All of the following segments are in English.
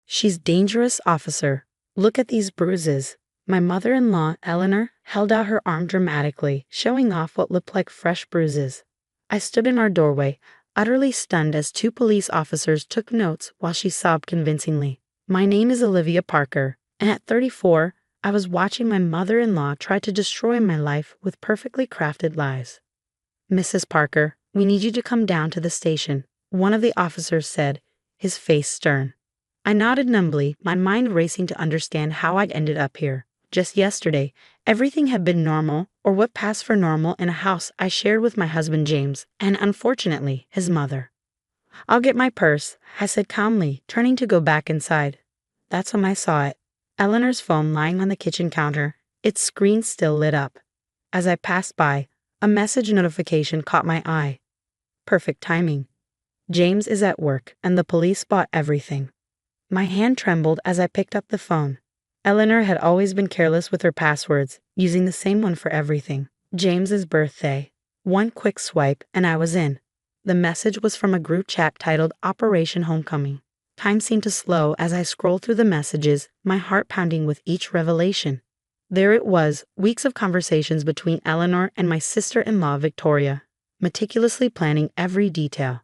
"She's dangerous, officer. Look at these bruises." My mother-in-law, Eleanor, held out her arm dramatically, showing off what looked like fresh bruises. I stood in our doorway, utterly stunned as two police officers took notes while she sobbed convincingly. My name is Olivia Parker, and at 34, I was watching my mother-in-law try to destroy my life with perfectly crafted lies. "Mrs. Parker, we need you to come down to the station," one of the officers said, his face stern. I nodded numbly, my mind racing to understand how I'd ended up here. Just yesterday, everything had been normal, or what passed for normal in a house I shared with my husband James, and unfortunately, his mother. "I'll get my purse," I said calmly, turning to go back inside. That's when I saw it. Eleanor's phone lying on the kitchen counter, its screen still lit up. As I passed by, a message notification caught my eye. Perfect timing. James is at work, and the police bought everything. My hand trembled as I picked up the phone. Eleanor had always been careless with her passwords, using the same one for everything. James's birthday. One quick swipe, and I was in. The message was from a group chat titled Operation Homecoming. Time seemed to slow as I scrolled through the messages, my heart pounding with each revelation. There it was, weeks of conversations between Eleanor and my sister-in-law Victoria, meticulously planning every detail.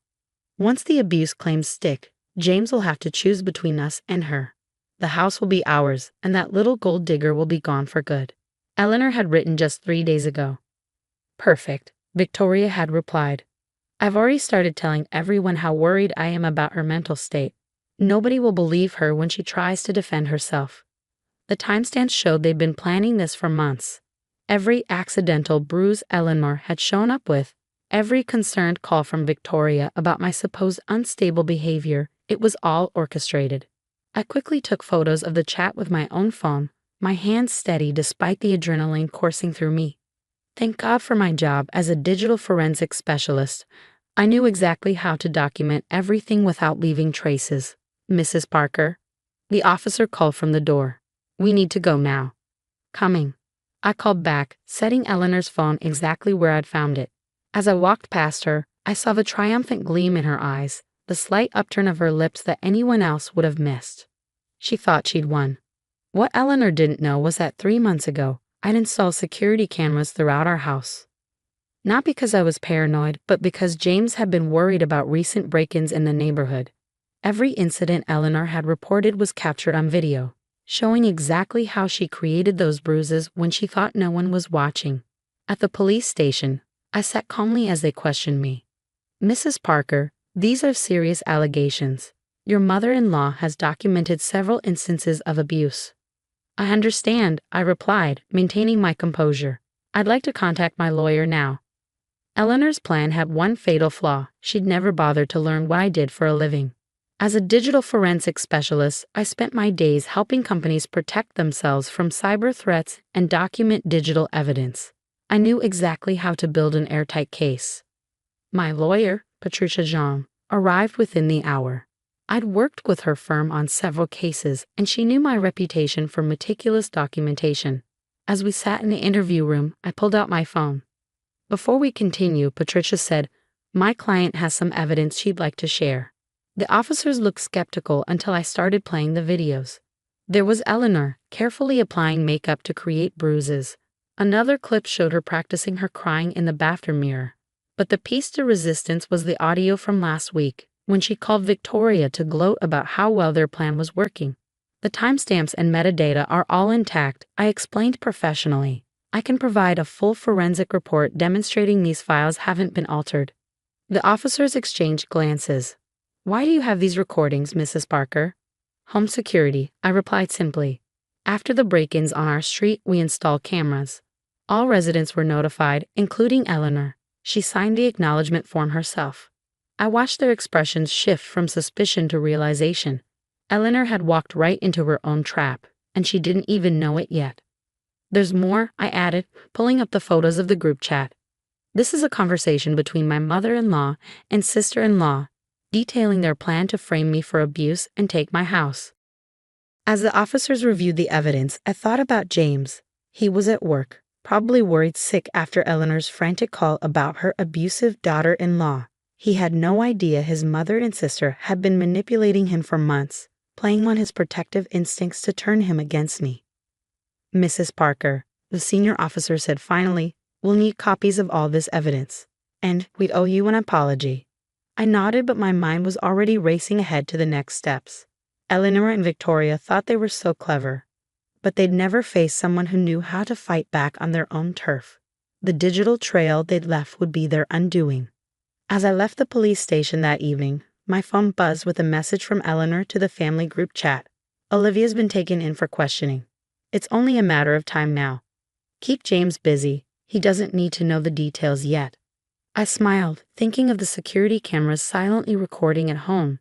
Once the abuse claims stick, James will have to choose between us and her. The house will be ours, and that little gold digger will be gone for good. Eleanor had written just 3 days ago. "Perfect," Victoria had replied. "I've already started telling everyone how worried I am about her mental state. Nobody will believe her when she tries to defend herself." The timestamps showed they'd been planning this for months. Every accidental bruise Eleanor had shown up with, every concerned call from Victoria about my supposed unstable behavior, it was all orchestrated. I quickly took photos of the chat with my own phone, my hands steady despite the adrenaline coursing through me. Thank God for my job as a digital forensics specialist. I knew exactly how to document everything without leaving traces. "Mrs. Parker?" The officer called from the door. "We need to go now." "Coming." I called back, setting Eleanor's phone exactly where I'd found it. As I walked past her, I saw the triumphant gleam in her eyes, the slight upturn of her lips that anyone else would have missed. She thought she'd won. What Eleanor didn't know was that 3 months ago, I'd installed security cameras throughout our house. Not because I was paranoid, but because James had been worried about recent break-ins in the neighborhood. Every incident Eleanor had reported was captured on video, showing exactly how she created those bruises when she thought no one was watching. At the police station, I sat calmly as they questioned me. "Mrs. Parker, these are serious allegations. Your mother-in-law has documented several instances of abuse." "I understand," I replied, maintaining my composure. "I'd like to contact my lawyer now." Eleanor's plan had one fatal flaw: she'd never bothered to learn what I did for a living. As a digital forensics specialist, I spent my days helping companies protect themselves from cyber threats and document digital evidence. I knew exactly how to build an airtight case. My lawyer, Patricia Zhang, arrived within the hour. I'd worked with her firm on several cases, and she knew my reputation for meticulous documentation. As we sat in the interview room, I pulled out my phone. "Before we continue," Patricia said, "my client has some evidence she'd like to share." The officers looked skeptical until I started playing the videos. There was Eleanor, carefully applying makeup to create bruises. Another clip showed her practicing her crying in the bathroom mirror. But the piece de resistance was the audio from last week, when she called Victoria to gloat about how well their plan was working. "The timestamps and metadata are all intact," I explained professionally. "I can provide a full forensic report demonstrating these files haven't been altered." The officers exchanged glances. "Why do you have these recordings, Mrs. Parker?" "Home security," I replied simply. "After the break-ins on our street, we installed cameras. All residents were notified, including Eleanor. She signed the acknowledgement form herself." I watched their expressions shift from suspicion to realization. Eleanor had walked right into her own trap, and she didn't even know it yet. "There's more," I added, pulling up the photos of the group chat. "This is a conversation between my mother-in-law and sister-in-law, detailing their plan to frame me for abuse and take my house." As the officers reviewed the evidence, I thought about James. He was at work, probably worried sick after Eleanor's frantic call about her abusive daughter-in-law. He had no idea his mother and sister had been manipulating him for months, playing on his protective instincts to turn him against me. "Mrs. Parker," the senior officer said finally, "we'll need copies of all this evidence. And we'd owe you an apology." I nodded, but my mind was already racing ahead to the next steps. Eleanor and Victoria thought they were so clever, but they'd never faced someone who knew how to fight back on their own turf. The digital trail they'd left would be their undoing. As I left the police station that evening, my phone buzzed with a message from Eleanor to the family group chat. "Olivia's been taken in for questioning. It's only a matter of time now. Keep James busy. He doesn't need to know the details yet." I smiled, thinking of the security cameras silently recording at home,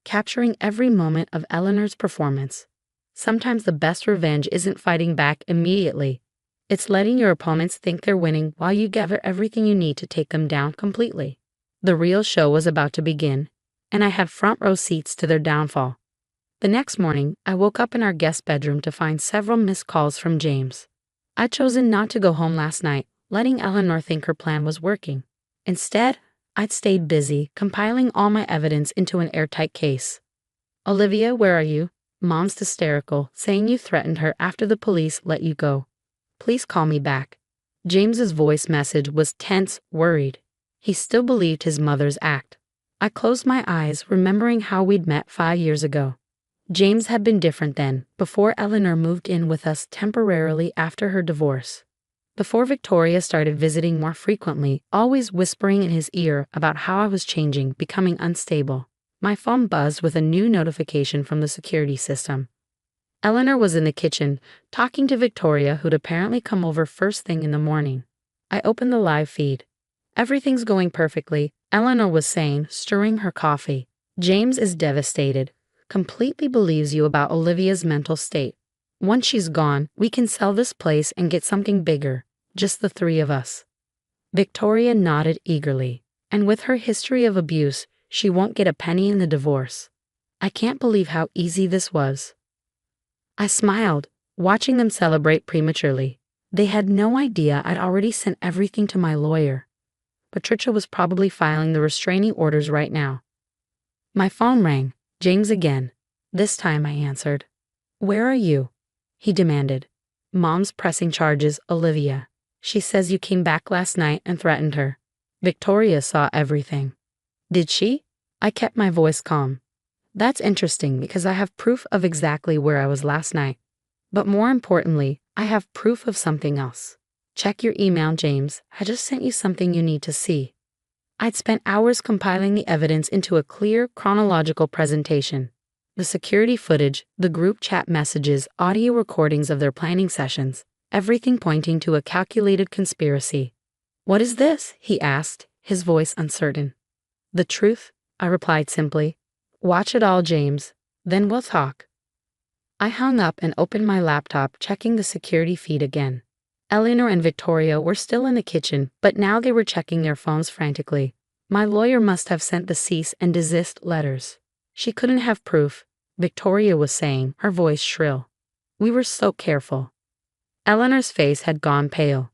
capturing every moment of Eleanor's performance. Sometimes the best revenge isn't fighting back immediately. It's letting your opponents think they're winning while you gather everything you need to take them down completely. The real show was about to begin, and I had front row seats to their downfall. The next morning, I woke up in our guest bedroom to find several missed calls from James. I'd chosen not to go home last night, letting Eleanor think her plan was working. Instead, I'd stayed busy, compiling all my evidence into an airtight case. "Olivia, where are you? Mom's hysterical, saying you threatened her after the police let you go. Please call me back." James's voice message was tense, worried. He still believed his mother's act. I closed my eyes, remembering how we'd met 5 years ago. James had been different then, before Eleanor moved in with us temporarily after her divorce. Before Victoria started visiting more frequently, always whispering in his ear about how I was changing, becoming unstable. My phone buzzed with a new notification from the security system. Eleanor was in the kitchen, talking to Victoria, who'd apparently come over first thing in the morning. I opened the live feed. "Everything's going perfectly," Eleanor was saying, stirring her coffee. "James is devastated. Completely believes you about Olivia's mental state. Once she's gone, we can sell this place and get something bigger, just the three of us." Victoria nodded eagerly. "And with her history of abuse, she won't get a penny in the divorce. I can't believe how easy this was." I smiled, watching them celebrate prematurely. They had no idea I'd already sent everything to my lawyer. Patricia was probably filing the restraining orders right now. My phone rang. James again. This time I answered. "Where are you?" he demanded. "Mom's pressing charges, Olivia. She says you came back last night and threatened her. Victoria saw everything." "Did she?" I kept my voice calm. "That's interesting because I have proof of exactly where I was last night. But more importantly, I have proof of something else. Check your email, James. I just sent you something you need to see." I'd spent hours compiling the evidence into a clear, chronological presentation. The security footage, the group chat messages, audio recordings of their planning sessions, everything pointing to a calculated conspiracy. "What is this?" he asked, his voice uncertain. "The truth," I replied simply. "Watch it all, James. Then we'll talk." I hung up and opened my laptop, checking the security feed again. Eleanor and Victoria were still in the kitchen, but now they were checking their phones frantically. My lawyer must have sent the cease and desist letters. She couldn't have proof, Victoria was saying, her voice shrill. We were so careful. Eleanor's face had gone pale.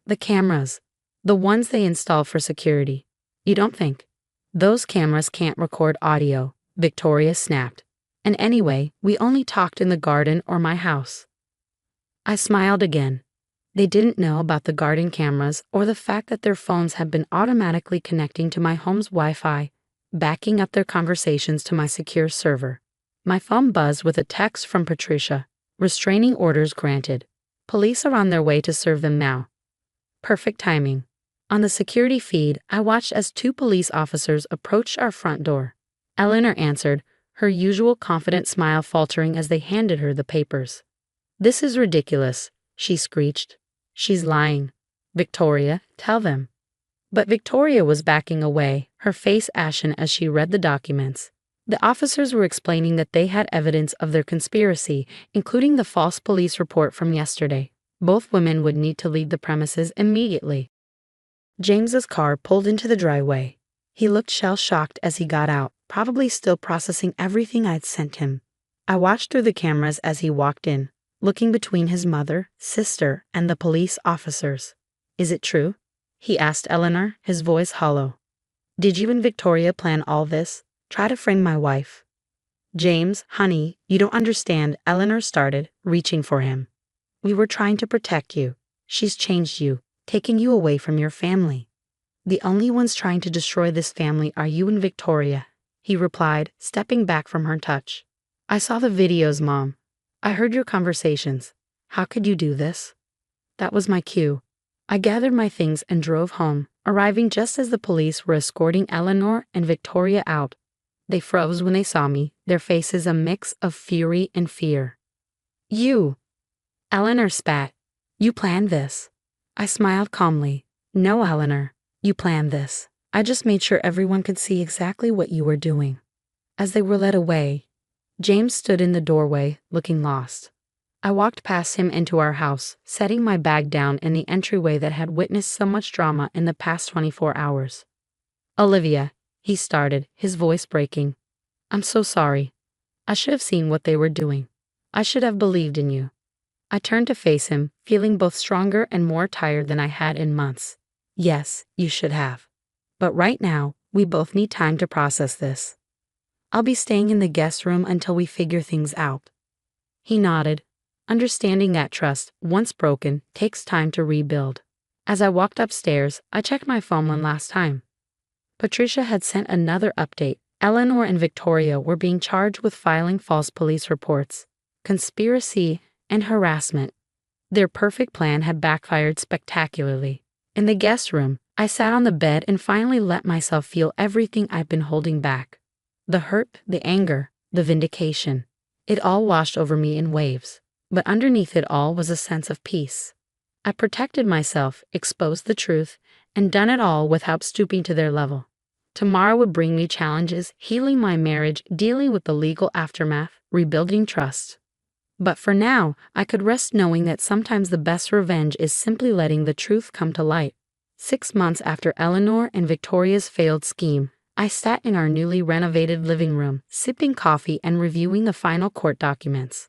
"The cameras. The ones they install for security. You don't think?" "Those cameras can't record audio," Victoria snapped. "And anyway, we only talked in the garden or my house." I smiled again. They didn't know about the garden cameras or the fact that their phones had been automatically connecting to my home's Wi-Fi, backing up their conversations to my secure server. My phone buzzed with a text from Patricia. "Restraining orders granted. Police are on their way to serve them now." Perfect timing. On the security feed, I watched as 2 police officers approached our front door. Eleanor answered, her usual confident smile faltering as they handed her the papers. "This is ridiculous," she screeched. "She's lying. Victoria, tell them." But Victoria was backing away, her face ashen as she read the documents. The officers were explaining that they had evidence of their conspiracy, including the false police report from yesterday. Both women would need to leave the premises immediately. James's car pulled into the driveway. He looked shell-shocked as he got out, probably still processing everything I'd sent him. I watched through the cameras as he walked in, looking between his mother, sister, and the police officers. "Is it true?" he asked Eleanor, his voice hollow. "Did you and Victoria plan all this? Try to frame my wife?" James, honey, you don't understand, Eleanor started, reaching for him. We were trying to protect you. She's changed you, taking you away from your family. The only ones trying to destroy this family are you and Victoria, he replied, stepping back from her touch. I saw the videos, Mom. I heard your conversations. How could you do this? That was my cue. I gathered my things and drove home, arriving just as the police were escorting Eleanor and Victoria out. They froze when they saw me, their faces a mix of fury and fear. You! Eleanor spat. You planned this. I smiled calmly. No, Eleanor. You planned this. I just made sure everyone could see exactly what you were doing. As they were led away, James stood in the doorway, looking lost. I walked past him into our house, setting my bag down in the entryway that had witnessed so much drama in the past 24 hours. Olivia, he started, his voice breaking. I'm so sorry. I should have seen what they were doing. I should have believed in you. I turned to face him, feeling both stronger and more tired than I had in months. Yes, you should have. But right now, we both need time to process this. I'll be staying in the guest room until we figure things out. He nodded, understanding that trust, once broken, takes time to rebuild. As I walked upstairs, I checked my phone one last time. Patricia had sent another update. Eleanor and Victoria were being charged with filing false police reports, conspiracy, and harassment. Their perfect plan had backfired spectacularly. In the guest room, I sat on the bed and finally let myself feel everything I've been holding back. The hurt, the anger, the vindication. It all washed over me in waves. But underneath it all was a sense of peace. I protected myself, exposed the truth, and done it all without stooping to their level. Tomorrow would bring me challenges, healing my marriage, dealing with the legal aftermath, rebuilding trust. But for now, I could rest knowing that sometimes the best revenge is simply letting the truth come to light. 6 months after Eleanor and Victoria's failed scheme, I sat in our newly renovated living room, sipping coffee and reviewing the final court documents.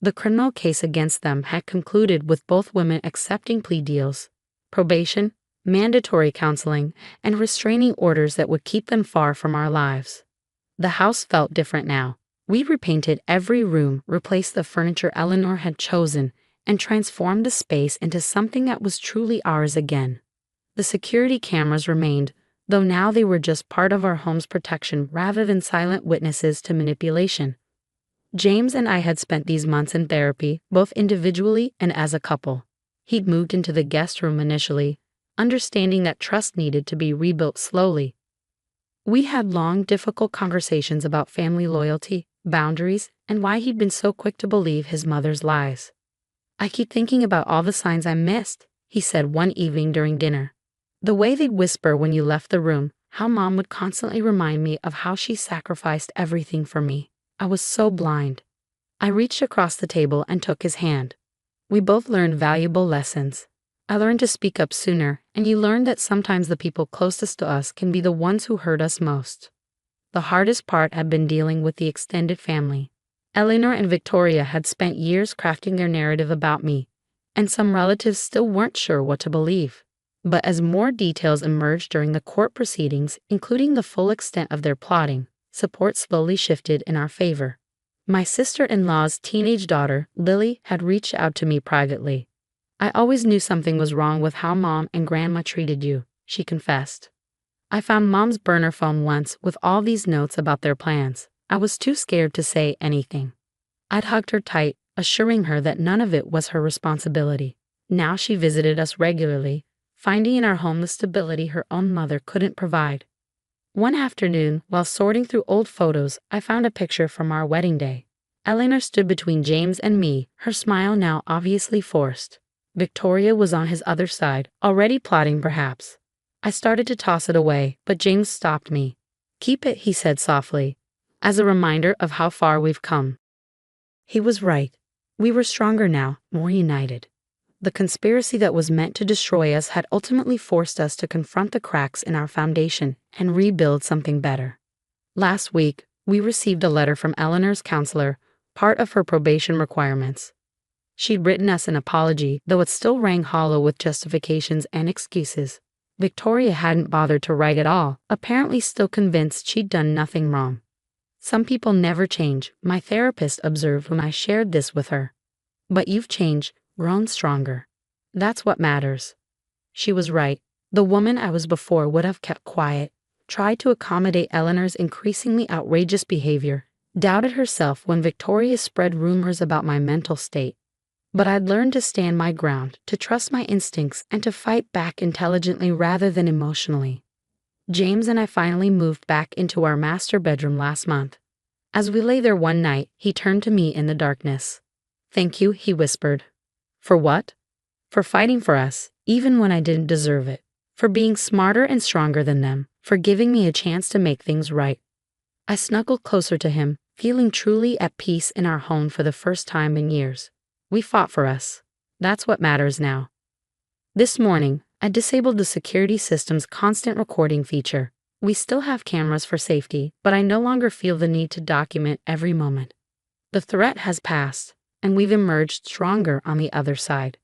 The criminal case against them had concluded with both women accepting plea deals, probation, mandatory counseling, and restraining orders that would keep them far from our lives. The house felt different now. We repainted every room, replaced the furniture Eleanor had chosen, and transformed the space into something that was truly ours again. The security cameras remained, though now they were just part of our home's protection rather than silent witnesses to manipulation. James and I had spent these months in therapy, both individually and as a couple. He'd moved into the guest room initially, understanding that trust needed to be rebuilt slowly. We had long, difficult conversations about family loyalty, boundaries, and why he'd been so quick to believe his mother's lies. I keep thinking about all the signs I missed, he said one evening during dinner. The way they'd whisper when you left the room, how Mom would constantly remind me of how she sacrificed everything for me. I was so blind. I reached across the table and took his hand. We both learned valuable lessons. I learned to speak up sooner, and you learned that sometimes the people closest to us can be the ones who hurt us most. The hardest part had been dealing with the extended family. Eleanor and Victoria had spent years crafting their narrative about me, and some relatives still weren't sure what to believe. But as more details emerged during the court proceedings, including the full extent of their plotting, support slowly shifted in our favor. My sister-in-law's teenage daughter, Lily, had reached out to me privately. I always knew something was wrong with how Mom and Grandma treated you, she confessed. I found Mom's burner phone once with all these notes about their plans. I was too scared to say anything. I'd hugged her tight, assuring her that none of it was her responsibility. Now she visited us regularly, finding in our home the stability her own mother couldn't provide. One afternoon, while sorting through old photos, I found a picture from our wedding day. Eleanor stood between James and me, her smile now obviously forced. Victoria was on his other side, already plotting perhaps. I started to toss it away, but James stopped me. Keep it, he said softly, as a reminder of how far we've come. He was right. We were stronger now, more united. The conspiracy that was meant to destroy us had ultimately forced us to confront the cracks in our foundation and rebuild something better. Last week, we received a letter from Eleanor's counselor, part of her probation requirements. She'd written us an apology, though it still rang hollow with justifications and excuses. Victoria hadn't bothered to write at all, apparently still convinced she'd done nothing wrong. Some people never change, my therapist observed when I shared this with her. But you've changed, grown stronger. That's what matters. She was right. The woman I was before would have kept quiet, tried to accommodate Eleanor's increasingly outrageous behavior, doubted herself when Victoria spread rumors about my mental state. But I'd learned to stand my ground, to trust my instincts, and to fight back intelligently rather than emotionally. James and I finally moved back into our master bedroom last month. As we lay there one night, he turned to me in the darkness. "Thank you," he whispered. "For what?" "For fighting for us, even when I didn't deserve it. For being smarter and stronger than them. For giving me a chance to make things right." I snuggled closer to him, feeling truly at peace in our home for the first time in years. We fought for us. That's what matters now. This morning, I disabled the security system's constant recording feature. We still have cameras for safety, but I no longer feel the need to document every moment. The threat has passed, and we've emerged stronger on the other side.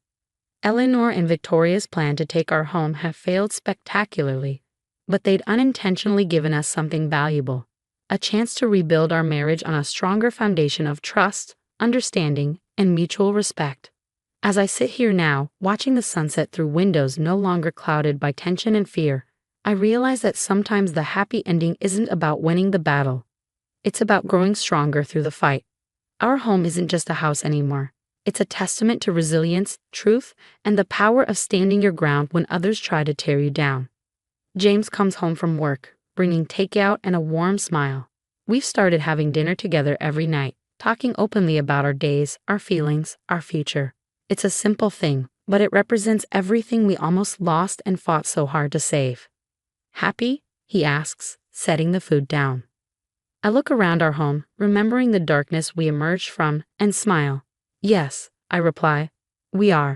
Eleanor and Victoria's plan to take our home have failed spectacularly, but they'd unintentionally given us something valuable, a chance to rebuild our marriage on a stronger foundation of trust, understanding, and mutual respect. As I sit here now, watching the sunset through windows no longer clouded by tension and fear, I realize that sometimes the happy ending isn't about winning the battle. It's about growing stronger through the fight. Our home isn't just a house anymore. It's a testament to resilience, truth, and the power of standing your ground when others try to tear you down. James comes home from work, bringing takeout and a warm smile. We've started having dinner together every night, talking openly about our days, our feelings, our future. It's a simple thing, but it represents everything we almost lost and fought so hard to save. "Happy?" he asks, setting the food down. I look around our home, remembering the darkness we emerged from, and smile. "Yes," I reply, "we are."